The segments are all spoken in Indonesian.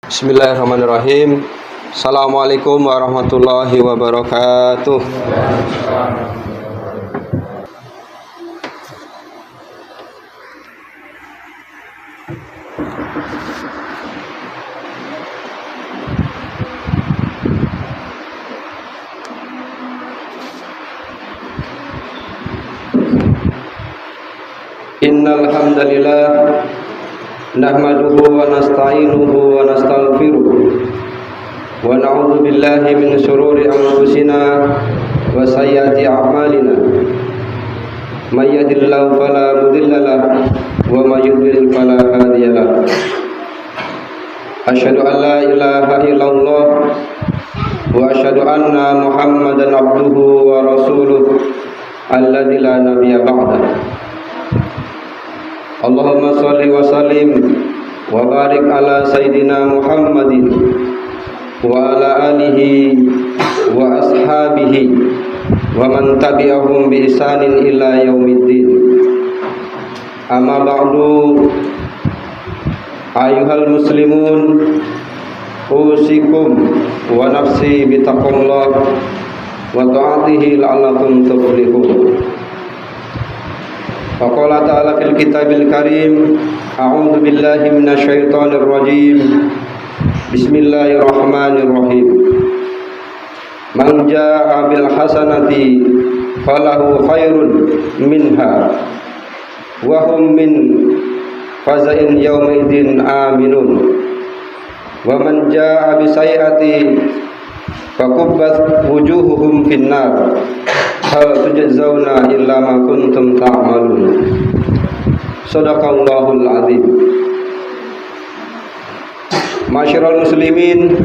Bismillahirrahmanirrahim. Assalamualaikum warahmatullahi wabarakatuh. Innal hamdalillah nahmaduhu wa nasta'inuhu wa nastaghfiruh wa na'udzu billahi min shururi anfusina wa sayyiati a'malina may yahdihillahu fala mudilla lahu wa may yudlil fala hadiya lahu asyhadu an la ilaha illallah wa asyhadu anna muhammadan abduhu wa rasuluh alladzi la nabiyya ba'dahu. Allahumma sholli wa sallim wa barik ala sayyidina Muhammadin wa ala alihi wa ashabihi wa man tabi'ahum bi ihsanin ila yaumiddin. Amma ba'du, ayyuhal muslimun, usikum wa nafsi bi taqwallah wa ta'atihi la'allakum tuflihun. Faqala ta'ala fil kitabil karim, a'udzu billahi minasyaitonir rajim. Bismillahirrahmanirrahim. Man jaa'a bil hasanati falahu khairun minha wa hum min faza'in yawma idzin aminun. Wa man jaa'a bi sayyi'ati fakubbat wujuhuhum finnar hal tujzauna illa ma kuntum ta'malun. Shadaqallahul azim. Masyiral muslimin,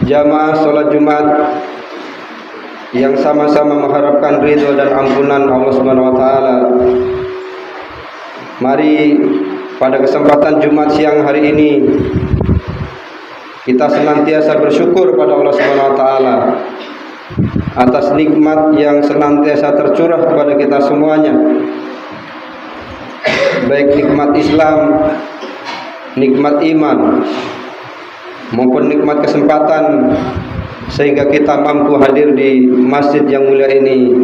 jamaah salat Jumat yang sama-sama mengharapkan ridho dan ampunan Allah Subhanahu wa taala. Mari pada kesempatan Jumat siang hari ini kita senantiasa bersyukur pada Allah Subhanahu wa taala atas nikmat yang senantiasa tercurah kepada kita semuanya, baik nikmat Islam, nikmat iman, maupun nikmat kesempatan sehingga kita mampu hadir di masjid yang mulia ini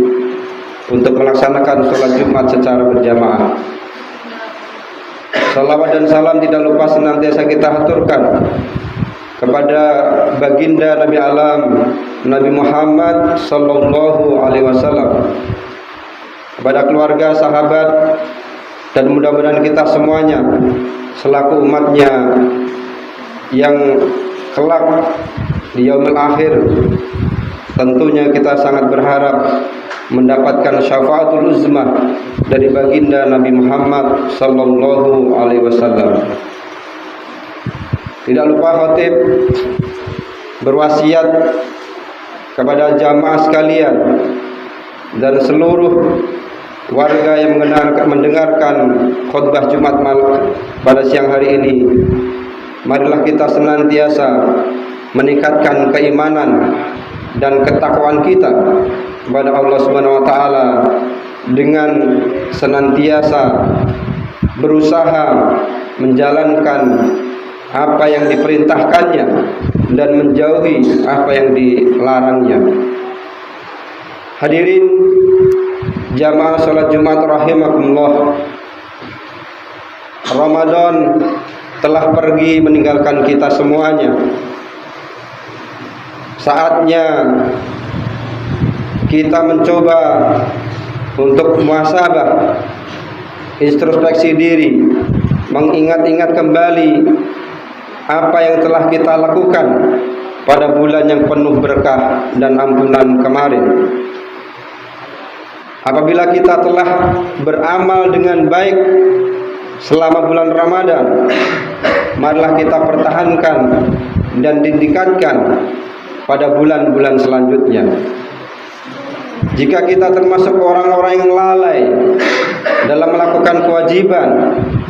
untuk melaksanakan sholat Jumat secara berjamaah. Salawat dan salam tidak lupa senantiasa kita haturkan kepada baginda Nabi Alam Nabi Muhammad sallallahu alaihi wasallam, kepada keluarga, sahabat, dan mudah-mudahan kita semuanya selaku umatnya yang kelak di yaumul akhir tentunya kita sangat berharap mendapatkan syafaatul uzmah dari baginda Nabi Muhammad sallallahu alaihi wasallam. Tidak lupa khatib berwasiat kepada jamaah sekalian dan seluruh warga yang mendengarkan khutbah Jumat malam pada siang hari ini. Marilah kita senantiasa meningkatkan keimanan dan ketakwaan kita kepada Allah Subhanahu wa taala dengan senantiasa berusaha menjalankan apa yang diperintahkannya dan menjauhi apa yang dilarangnya. Hadirin jamaah salat Jumat rahimakumullah, Ramadan telah pergi meninggalkan kita semuanya. Saatnya kita mencoba untuk muhasabah, introspeksi diri, mengingat-ingat kembali apa yang telah kita lakukan pada bulan yang penuh berkah dan ampunan kemarin. Apabila kita telah beramal dengan baik selama bulan Ramadan, marilah kita pertahankan dan ditingkatkan pada bulan-bulan selanjutnya. Jika kita termasuk orang-orang yang lalai dalam melakukan kewajiban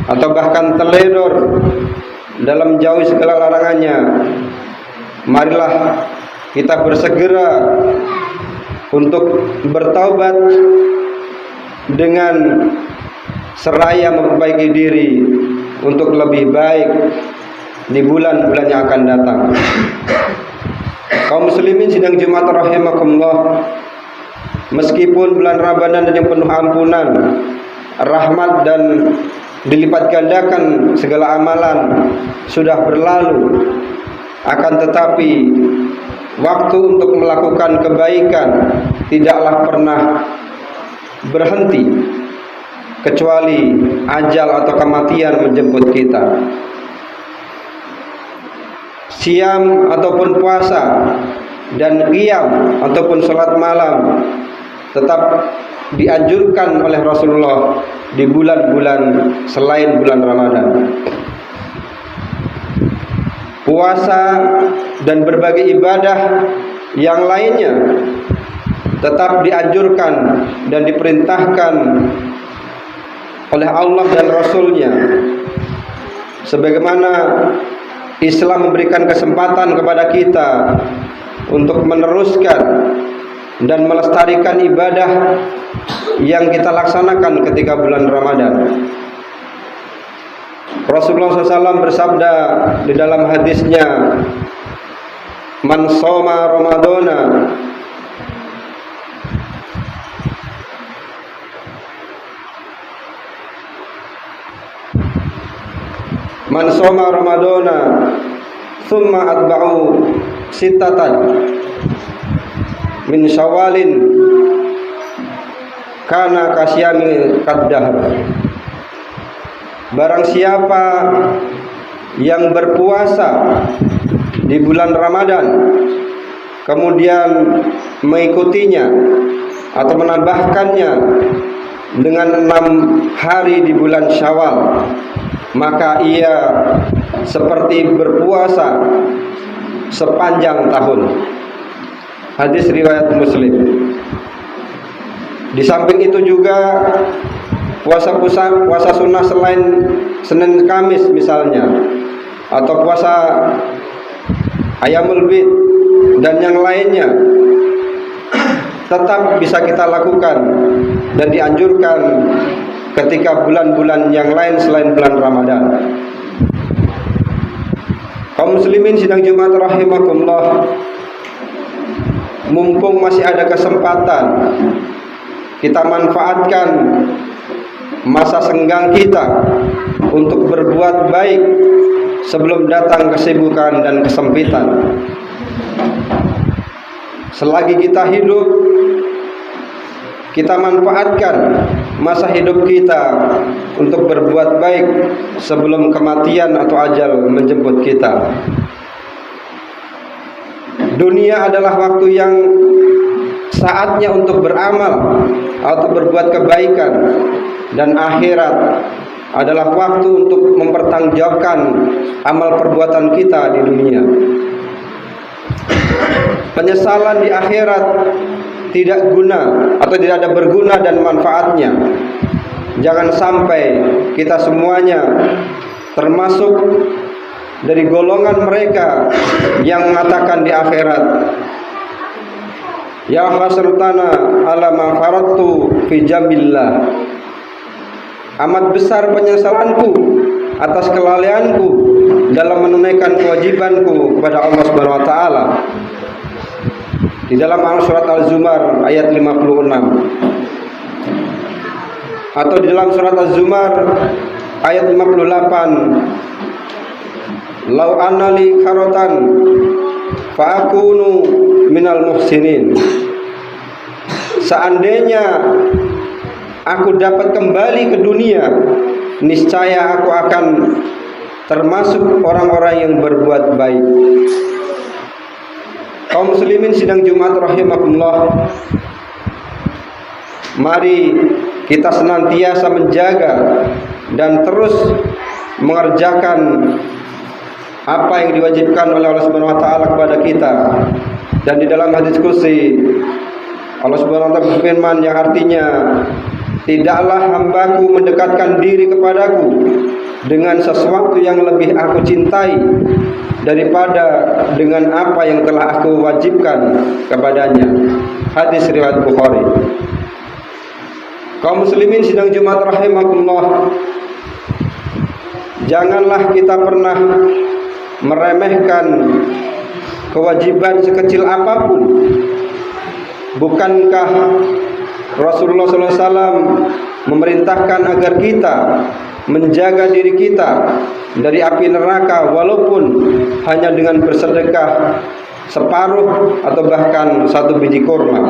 atau bahkan teledor dalam menjauhi segala larangannya, marilah kita bersegera untuk bertaubat dengan seraya memperbaiki diri untuk lebih baik di bulan-bulan yang akan datang. Kaum muslimin sidang Jumat rahimakumullah, meskipun bulan Ramadan yang penuh ampunan, rahmat dan dilipat gandakan segala amalan sudah berlalu, akan tetapi waktu untuk melakukan kebaikan tidaklah pernah berhenti kecuali ajal atau kematian menjemput kita. Siam ataupun puasa dan qiyam ataupun salat malam tetap dianjurkan oleh Rasulullah di bulan-bulan selain bulan Ramadan. Puasa dan berbagai ibadah yang lainnya tetap dianjurkan dan diperintahkan oleh Allah dan Rasul-Nya, sebagaimana Islam memberikan kesempatan kepada kita untuk meneruskan dan melestarikan ibadah yang kita laksanakan ketika bulan Ramadan. Rasulullah SAW bersabda di dalam hadisnya, "Man shoma Ramadana Man shoma Ramadana thumma atba'u sittatan min Syawalin kana kasyami kaddahr." Barang siapa yang berpuasa di bulan Ramadan kemudian mengikutinya atau menambahkannya dengan 6 hari di bulan Syawal, maka ia seperti berpuasa sepanjang tahun. Hadis riwayat Muslim. Di samping itu juga puasa sunnah selain Senin Kamis misalnya, atau puasa Ayamul Bid dan yang lainnya tetap bisa kita lakukan dan dianjurkan ketika bulan-bulan yang lain selain bulan Ramadan. Kaum muslimin sidang Jumat rahimakumullah, mumpung masih ada kesempatan, kita manfaatkan masa senggang kita untuk berbuat baik sebelum datang kesibukan dan kesempitan. Selagi kita hidup, kita manfaatkan masa hidup kita untuk berbuat baik sebelum kematian atau ajal menjemput kita. Dunia adalah waktu yang saatnya untuk beramal atau berbuat kebaikan, dan akhirat adalah waktu untuk mempertanggungjawabkan amal perbuatan kita di dunia. Penyesalan di akhirat tidak guna atau tidak ada berguna dan manfaatnya. Jangan sampai kita semuanya termasuk dari golongan mereka yang mengatakan di akhirat, "Ya hasratana ala ma faradtu fi jambillah." Amat besar penyesalanku atas kelalaianku dalam menunaikan kewajibanku kepada Allah Subhanahu wa taala. Di dalam surat Al-Zumar ayat 56, atau di dalam surat Az-Zumar ayat 58, "Lau anna li karatan fa akunu minal muhsinin." Seandainya aku dapat kembali ke dunia, niscaya aku akan termasuk orang-orang yang berbuat baik. Kaum muslimin sidang Jumat rahimakumullah, mari kita senantiasa menjaga dan terus mengerjakan apa yang diwajibkan oleh Allah Subhanahu wa taala kepada kita. Dan di dalam hadis qudsi Allah Subhanahu wa taala berfirman yang artinya, "Tidaklah hambaku mendekatkan diri kepadaku dengan sesuatu yang lebih aku cintai daripada dengan apa yang telah aku wajibkan kepadanya." Hadis riwayat Bukhari. Kaum muslimin sidang Jumat rahimakumullah, janganlah kita pernah meremehkan kewajiban sekecil apapun. Bukankah Rasulullah SAW memerintahkan agar kita menjaga diri kita dari api neraka walaupun hanya dengan bersedekah separuh atau bahkan 1 biji kurma.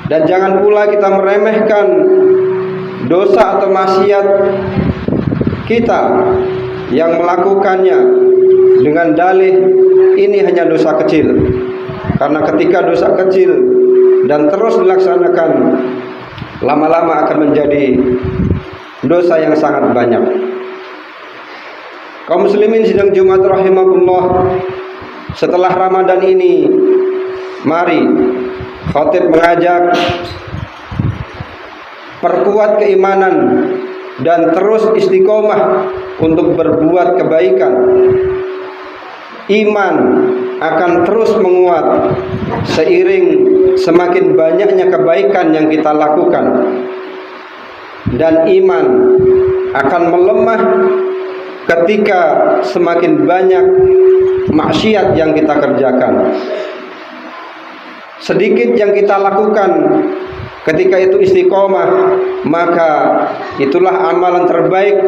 Dan jangan pula kita meremehkan dosa atau maksiat kita yang melakukannya dengan dalih ini hanya dosa kecil. Karena ketika dosa kecil dan terus dilaksanakan, lama-lama akan menjadi dosa yang sangat banyak. Kaum muslimin sidang Jumat rahimakumullah, setelah Ramadan ini mari khatib mengajak perkuat keimanan dan terus istiqomah untuk berbuat kebaikan. Iman akan terus menguat seiring semakin banyaknya kebaikan yang kita lakukan, dan iman akan melemah ketika semakin banyak maksiat yang kita kerjakan. Sedikit yang kita lakukan ketika itu istiqomah, maka itulah amalan terbaik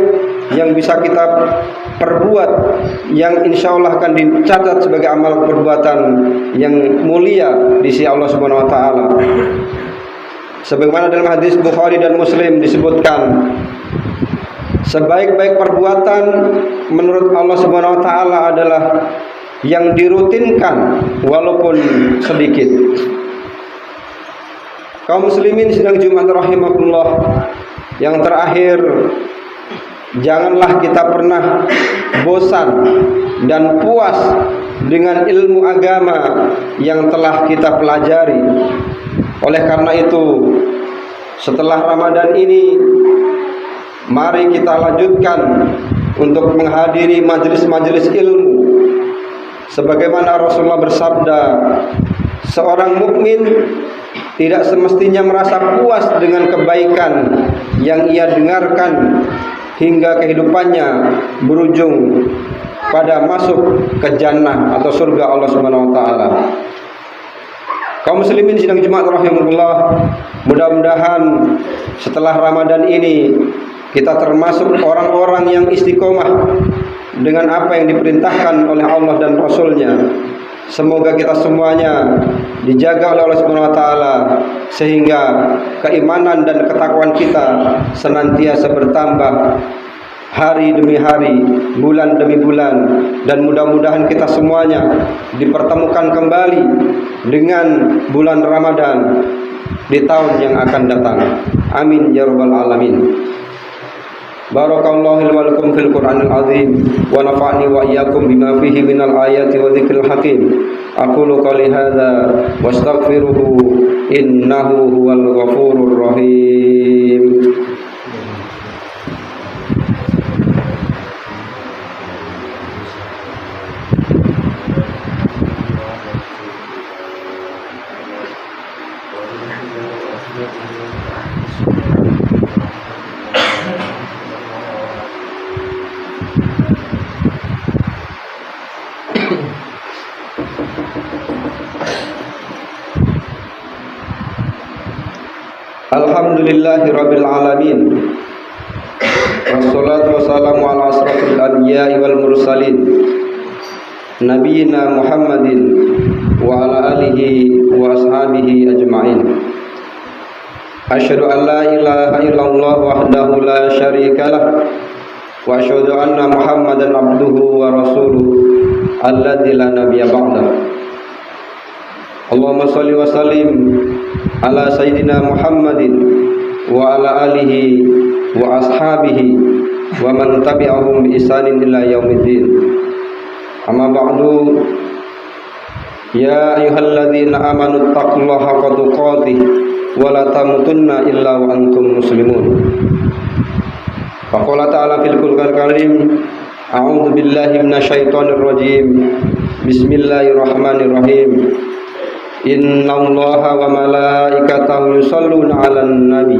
yang bisa kita perbuat, yang insya Allah akan dicatat sebagai amal perbuatan yang mulia di sisi Allah Subhanahu Wa Taala. Sebagaimana dalam hadis Bukhari dan Muslim disebutkan, sebaik-baik perbuatan menurut Allah Subhanahu Wa Taala adalah yang dirutinkan walaupun sedikit. Kaum muslimin sidang Jumat rahimakumullah, yang terakhir, janganlah kita pernah bosan dan puas dengan ilmu agama yang telah kita pelajari. Oleh karena itu, setelah Ramadan ini, mari kita lanjutkan untuk menghadiri majelis-majelis ilmu. Sebagaimana Rasulullah bersabda, seorang mukmin tidak semestinya merasa puas dengan kebaikan yang ia dengarkan hingga kehidupannya berujung pada masuk ke jannah atau surga Allah Subhanahu Wa Taala. Kaum muslimin sidang Jumat rahimahullah, mudah-mudahan setelah Ramadan ini kita termasuk orang-orang yang istiqomah dengan apa yang diperintahkan oleh Allah dan Rasul-Nya. Semoga kita semuanya dijaga oleh Allah Subhanahu Wa Taala sehingga keimanan dan ketakwaan kita senantiasa bertambah hari demi hari, bulan demi bulan, dan mudah-mudahan kita semuanya dipertemukan kembali dengan bulan Ramadan di tahun yang akan datang. Amin ya rabbal alamin. Barakallahu li wa lakum fil Qur'anil azim wa nafa'ni wa iyyakum bima fihi minal ayati wa dzikril hakim. Aqulu qouli hadza wa astaghfiruhu innahu huwal ghafurur rahim. Alhamdulillahi rabbil alamin, wassalatu wassalamu ala asrafil anbiya'i wal mursalin, nabiyina Muhammadin wa ala alihi wa ashabihi ajma'in. Asyhadu an la ilaha illallah wahdahu la syarikalah, wa asyhadu anna Muhammadan abduhu wa rasuluh alladzi la nabiyya ba'dah. Allahumma shalli wa sallim ala sayyidina Muhammadin wa ala alihi wa ashabihi wa man tabi'ahum bi ihsanin ila yaumiddin. Amma ba'du, ya ayyuhalladzina amanu taqullaha haqqa tuqatih wa la tamutunna illa wa antum muslimun. Faqala ta'ala fil Qur'anil karim, a'udzu billahi minasyaitonir rajim. Bismillahirrahmanirrahim. Innallaha wa malaikatahu yusholluna 'alan nabi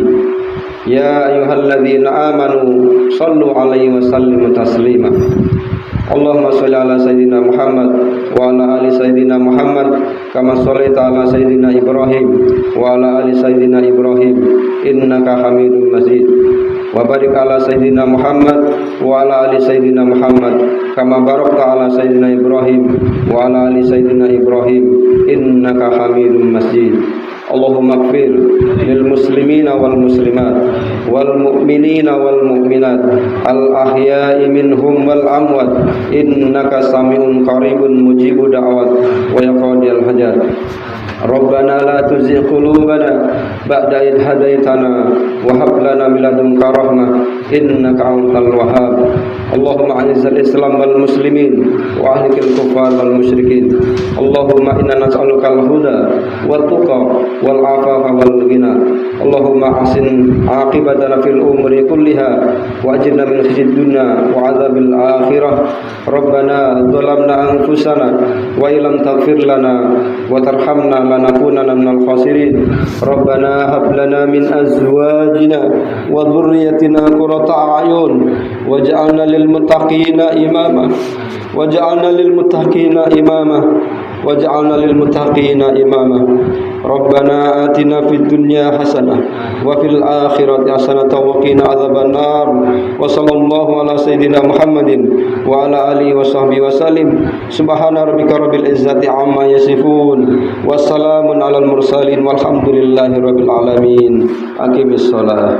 ya ayyuhalladzina amanu shallu 'alaihi wa sallimu taslima. Allahumma sholli ala sayyidina Muhammad wa ala ali sayyidina Muhammad kama shallaita ala sayyidina Ibrahim wa ala ali sayyidina Ibrahim innaka Hamidum Majid. Wa barik ala sayyidina Muhammad wa ala ali sayyidina Muhammad kama barakta ala sayyidina Ibrahim wa ala ali sayyidina Ibrahim innaka Hamidum Majid. Allahumma ighfir lil muslimina wal muslimat wal mu'minina wal mu'minat al ahya'i minhum wal amwat innaka sami'un qaribun mujibu da'wat wa yaqadil hajat. Rabbana la tuzigh qulubana ba'da idh hadaitana wa hab lana min ladunka rahmah innaka antal wahhab. Allahumma a'izzal islam wal muslimin wa ahlikil kuffar wal musyrikin. Allahumma inna nas'aluka al-huda wat tuqa wal afafa wal ghina. Allahumma ahsin aqibatana fil umuri kulliha wa ajirna min khizyid dunya wa adzabil akhirah. Rabbana dhalamna anfusana wa illam taghfir lana wa tarhamna lanakunanna minal khasirin. Rabbana hab lana min azwajina wa dhurriyyatina qurrata a'yun waj'alna lil muttaqina imama waj'alna lil muttaqina imama waj'alna lil muttaqina imama. Rabbana atina fid dunya hasanah wa fil akhirati hasanah wa qina adzabannar. Wa sallallahu ala sayyidina Muhammadin wa ala alihi wa sahbihi wa sallim. Subhana rabbika rabbil izzati amma yasifun wa salamun alal mursalin walhamdulillahi rabbil alamin. Aqimis shalah.